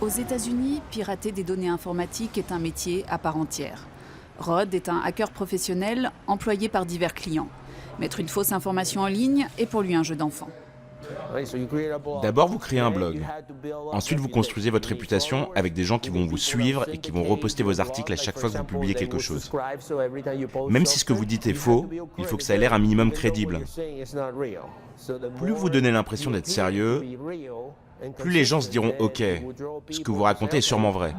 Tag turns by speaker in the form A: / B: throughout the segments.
A: Aux États-Unis, pirater des données informatiques est un métier à part entière. Rod est un hacker professionnel employé par divers clients. Mettre une fausse information en ligne est pour lui un jeu d'enfant.
B: D'abord, vous créez un blog. Ensuite, vous construisez votre réputation avec des gens qui vont vous suivre et qui vont reposter vos articles à chaque fois que vous publiez quelque chose. Même si ce que vous dites est faux, il faut que ça ait l'air un minimum crédible. Plus vous donnez l'impression d'être sérieux, plus les gens se diront « Ok, ce que vous racontez est sûrement vrai ».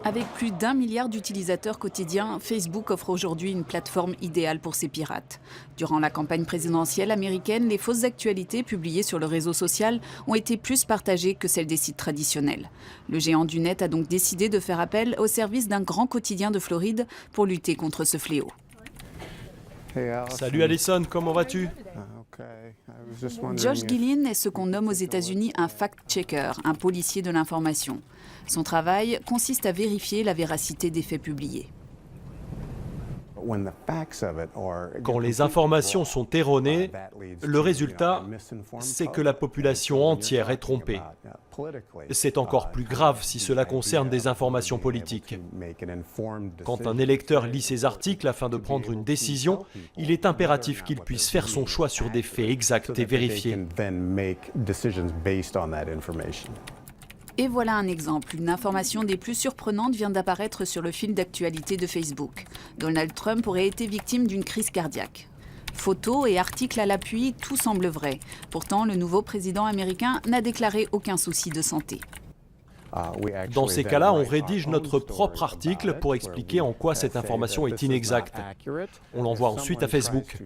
A: Avec plus d'1 milliard d'utilisateurs quotidiens, Facebook offre aujourd'hui une plateforme idéale pour ces pirates. Durant la campagne présidentielle américaine, les fausses actualités publiées sur le réseau social ont été plus partagées que celles des sites traditionnels. Le géant du net a donc décidé de faire appel au service d'un grand quotidien de Floride pour lutter contre ce fléau.
C: Salut Alison, comment vas-tu?
A: Josh Gillin est ce qu'on nomme aux États-Unis un fact-checker, un policier de l'information. Son travail consiste à vérifier la véracité des faits publiés.
C: Quand les informations sont erronées, le résultat, c'est que la population entière est trompée. C'est encore plus grave si cela concerne des informations politiques. Quand un électeur lit ces articles afin de prendre une décision, il est impératif qu'il puisse faire son choix sur des faits exacts et vérifiés.
A: Et voilà un exemple. Une information des plus surprenantes vient d'apparaître sur le fil d'actualité de Facebook. Donald Trump aurait été victime d'une crise cardiaque. Photos et articles à l'appui, tout semble vrai. Pourtant, le nouveau président américain n'a déclaré aucun souci de santé.
C: Dans ces cas-là, on rédige notre propre article pour expliquer en quoi cette information est inexacte. On l'envoie ensuite à Facebook.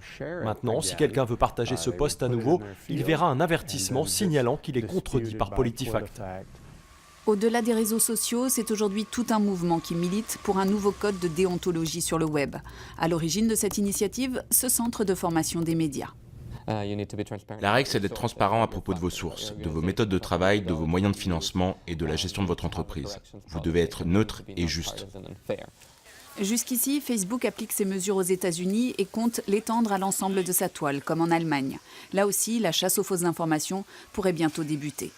C: Maintenant, si quelqu'un veut partager ce post à nouveau, il verra un avertissement signalant qu'il est contredit par PolitiFact.
A: Au-delà des réseaux sociaux, c'est aujourd'hui tout un mouvement qui milite pour un nouveau code de déontologie sur le web. À l'origine de cette initiative, ce centre de formation des médias.
B: La règle, c'est d'être transparent à propos de vos sources, de vos méthodes de travail, de vos moyens de financement et de la gestion de votre entreprise. Vous devez être neutre et juste.
A: Jusqu'ici, Facebook applique ces mesures aux États-Unis et compte l'étendre à l'ensemble de sa toile, comme en Allemagne. Là aussi, la chasse aux fausses informations pourrait bientôt débuter.